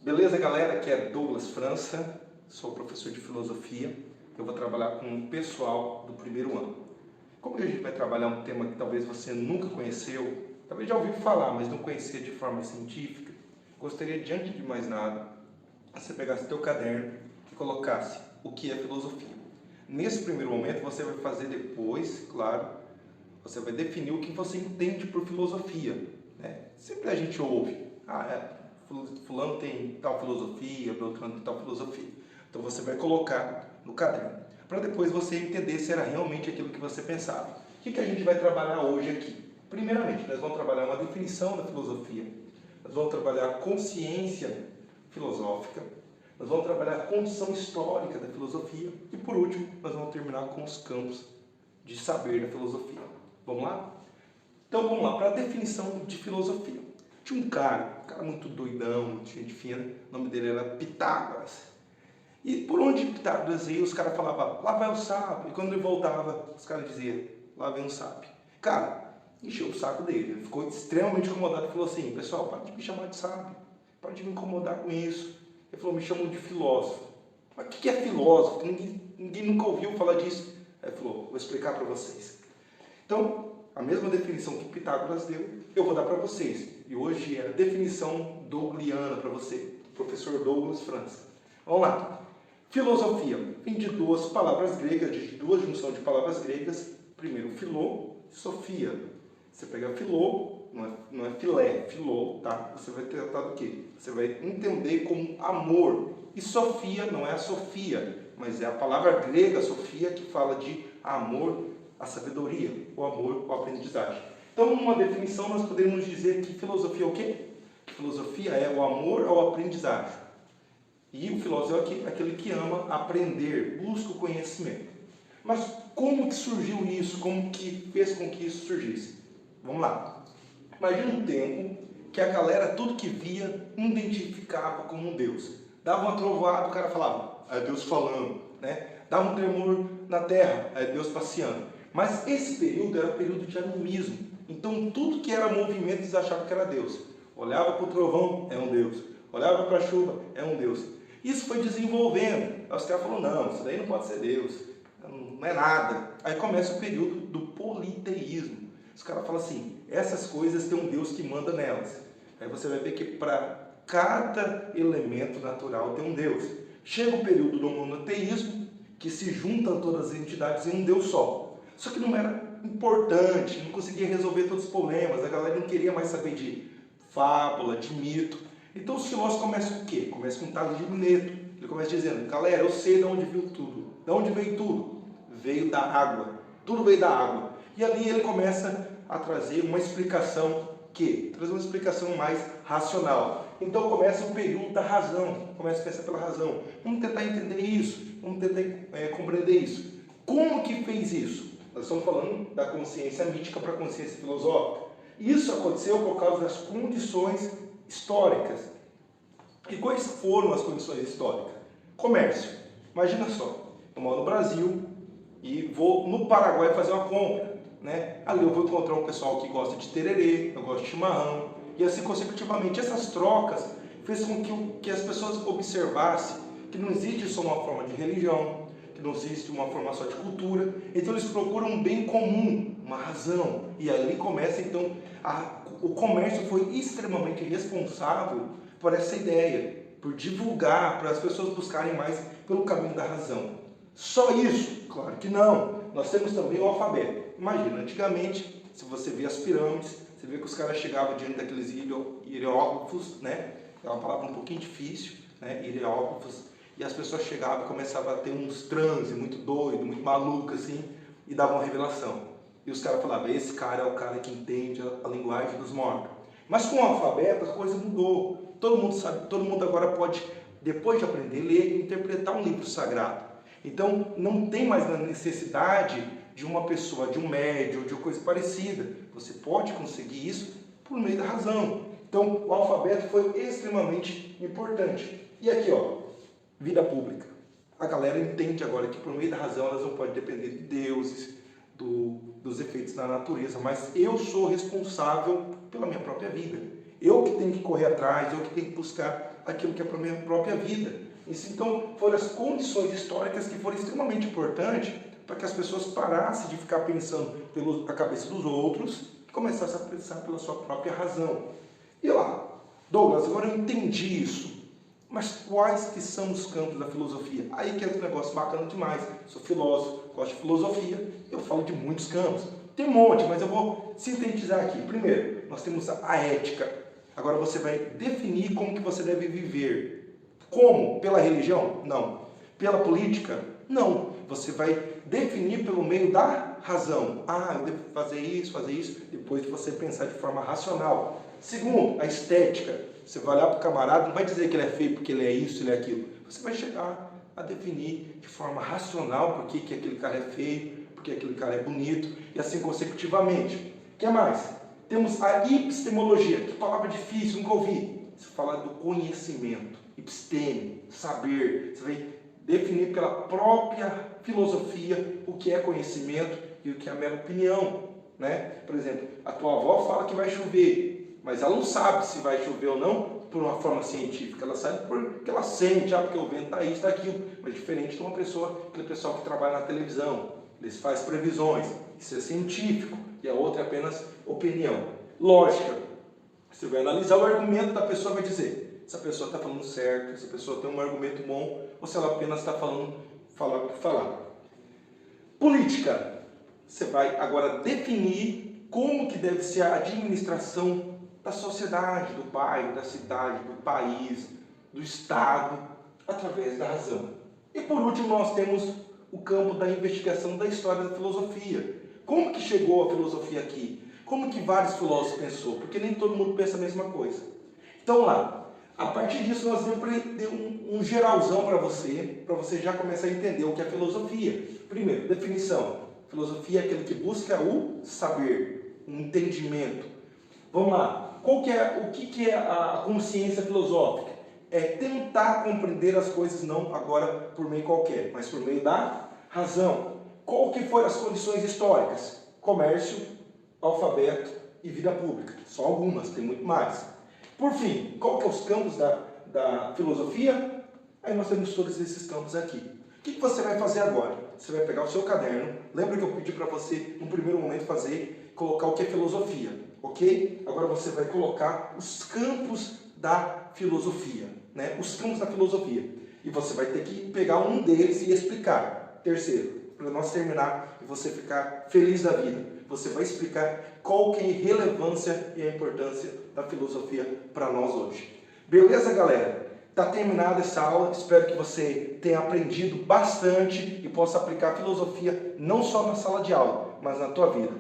Beleza, galera? Aqui é Douglas França, sou professor de filosofia. Eu vou trabalhar com o pessoal do primeiro ano. Como a gente vai trabalhar um tema que talvez você nunca conheceu, talvez já ouviu falar, mas não conhecia de forma científica, gostaria, diante de mais nada, você pegasse teu caderno e colocasse o que é filosofia. Nesse primeiro momento, você vai fazer depois, claro, você vai definir o que você entende por filosofia, né? Sempre a gente ouve, fulano tem tal filosofia, Beltrano tem tal filosofia. Então você vai colocar no caderno, para depois você entender se era realmente aquilo que você pensava. O que a gente vai trabalhar hoje aqui? Primeiramente, nós vamos trabalhar uma definição da filosofia, nós vamos trabalhar a consciência filosófica, nós vamos trabalhar a condição histórica da filosofia e, por último, nós vamos terminar com os campos de saber da filosofia. Vamos lá? Então vamos lá, para a definição de filosofia. Tinha um cara muito doidão, muito gente fina, o nome dele era Pitágoras. E por onde Pitágoras ia, os caras falavam, lá vai o sábio. E quando ele voltava, os caras diziam, lá vem o sábio. Cara, encheu o saco dele, ele ficou extremamente incomodado e falou assim, pessoal, para de me chamar de sábio, para de me incomodar com isso. Ele falou, me chamam de filósofo. Mas o que é filósofo? Ninguém nunca ouviu falar disso. Aí ele falou, vou explicar para vocês. Então, a mesma definição que Pitágoras deu, eu vou dar para vocês. E hoje é a definição dougliana para você, professor Douglas França. Vamos lá. Filosofia vem de duas palavras gregas, de duas junções de palavras gregas. Primeiro, filô, sofia. Você pega filô, não é filé, filô, tá? Você vai tratar do quê? Você vai entender como amor. E sofia não é a sofia, mas é a palavra grega sofia que fala de amor, a sabedoria, o amor, o aprendizagem. Então, numa definição, nós podemos dizer que filosofia é o quê? Filosofia é o amor ao aprendizagem. E o filósofo é aquele que ama aprender, busca o conhecimento. Mas como que surgiu isso? Como que fez com que isso surgisse? Vamos lá. Imagina um tempo que a galera, tudo que via, identificava como um Deus. Dava uma trovoada, o cara falava, é Deus falando, né? Dava um tremor na terra, é Deus passeando. Mas esse período era período de animismo. Então tudo que era movimento eles achavam que era Deus. Olhava para o trovão, é um Deus. Olhava para a chuva, é um Deus. Isso foi desenvolvendo. Aí os caras falaram, não, isso daí não pode ser Deus. Não é nada. Aí começa o período do politeísmo. Os caras falam assim, essas coisas tem um Deus que manda nelas. Aí você vai ver que para cada elemento natural tem um Deus. Chega o período do monoteísmo, que se juntam todas as entidades em um Deus só. Só que não era importante, não conseguia resolver todos os problemas, a galera não queria mais saber de fábula, de mito. Então os filósofos começam o quê? Começam com Tales de Mileto. Ele começa dizendo, galera, eu sei de onde veio tudo. De onde veio tudo? Veio da água. Tudo veio da água. E ali ele começa a trazer uma explicação trazer uma explicação mais racional. Então começa o período da razão, começa a pensar pela razão. Vamos tentar entender isso, vamos tentar compreender isso. Como que fez isso? Nós estamos falando da consciência mítica para a consciência filosófica. Isso aconteceu por causa das condições históricas. E quais foram as condições históricas? Comércio. Imagina só, eu moro no Brasil e vou no Paraguai fazer uma compra. Né? Ali eu vou encontrar um pessoal que gosta de tererê, eu gosto de chimarrão, e assim consecutivamente. Essas trocas fez com que as pessoas observassem que não existe só uma forma de religião, que não existe uma forma só de cultura, então eles procuram um bem comum, uma razão, e ali começa então, o comércio foi extremamente responsável por essa ideia, por divulgar, para as pessoas buscarem mais pelo caminho da razão. Só isso? Claro que não. Nós temos também o alfabeto. Imagina, antigamente, se você vê as pirâmides, você vê que os caras chegavam diante daqueles hieróglifos, né? É uma palavra um pouquinho difícil, né? Hieróglifos. E as pessoas chegavam e começavam a ter uns transe muito doido, muito maluco, assim, e davam uma revelação. E os caras falavam, esse cara é o cara que entende a linguagem dos mortos. Mas com o alfabeto, a coisa mudou. Todo mundo sabe, todo mundo agora pode, depois de aprender a ler, interpretar um livro sagrado. Então, não tem mais a necessidade de uma pessoa, de um médium, de uma coisa parecida. Você pode conseguir isso por meio da razão. Então, o alfabeto foi extremamente importante. E aqui, ó, vida pública. A galera entende agora que por meio da razão elas não podem depender de deuses, dos efeitos da natureza, mas eu sou responsável pela minha própria vida. Eu que tenho que correr atrás, eu que tenho que buscar aquilo que é para a minha própria vida. Isso, então, foram as condições históricas que foram extremamente importantes para que as pessoas parassem de ficar pensando pela cabeça dos outros e começassem a pensar pela sua própria razão. E lá, Douglas, agora eu entendi isso. Mas quais que são os campos da filosofia? Aí que é um negócio bacana demais. Sou filósofo, gosto de filosofia, eu falo de muitos campos. Tem um monte, mas eu vou sintetizar aqui. Primeiro, nós temos a ética. Agora você vai definir como que você deve viver. Como? Pela religião? Não. Pela política? Não. Você vai definir pelo meio da razão. Ah, eu devo fazer isso, depois de você pensar de forma racional. Segundo, a estética. Você vai olhar para o camarada, não vai dizer que ele é feio porque ele é isso, ele é aquilo. Você vai chegar a definir de forma racional por que aquele cara é feio, por que aquele cara é bonito, e assim consecutivamente. O que mais? Temos a epistemologia. Que palavra difícil, nunca ouvi. Você fala do conhecimento, episteme, saber. Você vai definir pela própria filosofia o que é conhecimento e o que é mera opinião, né? Por exemplo, a tua avó fala que vai chover, mas ela não sabe se vai chover ou não por uma forma científica, ela sabe porque ela sente, porque o vento está isso, está aquilo, mas diferente de uma pessoa, aquele pessoal que trabalha na televisão, eles fazem previsões, isso é científico, e a outra é apenas opinião. Lógica, você vai analisar o argumento da pessoa, vai dizer se a pessoa está falando certo, se a pessoa tem um argumento bom, ou se ela apenas está falar por falar. Política, você vai agora definir como que deve ser a administração da sociedade, do bairro, da cidade, do país, do estado, através da razão. E por último nós temos o campo da investigação da história da filosofia. Como que chegou a filosofia aqui? Como que vários filósofos pensou? Porque nem todo mundo pensa a mesma coisa. Então lá, a partir disso nós vamos aprender um geralzão para você já começar a entender o que é filosofia. Primeiro, definição. Filosofia é aquele que busca o saber, um entendimento. Vamos lá. O que é a consciência filosófica? É tentar compreender as coisas não agora por meio qualquer, mas por meio da razão. Qual que foram as condições históricas? Comércio, alfabeto e vida pública. Só algumas, tem muito mais. Por fim, qual que é os campos da filosofia? Aí nós temos todos esses campos aqui. O que você vai fazer agora? Você vai pegar o seu caderno. Lembra que eu pedi para você, no primeiro momento, colocar o que é filosofia, ok? Agora você vai colocar os campos da filosofia, né? Os campos da filosofia. E você vai ter que pegar um deles e explicar. Terceiro, para nós terminar e você ficar feliz da vida, você vai explicar qual que é a relevância e a importância da filosofia para nós hoje. Beleza, galera? Está terminada essa aula, espero que você tenha aprendido bastante e possa aplicar a filosofia não só na sala de aula, mas na tua vida.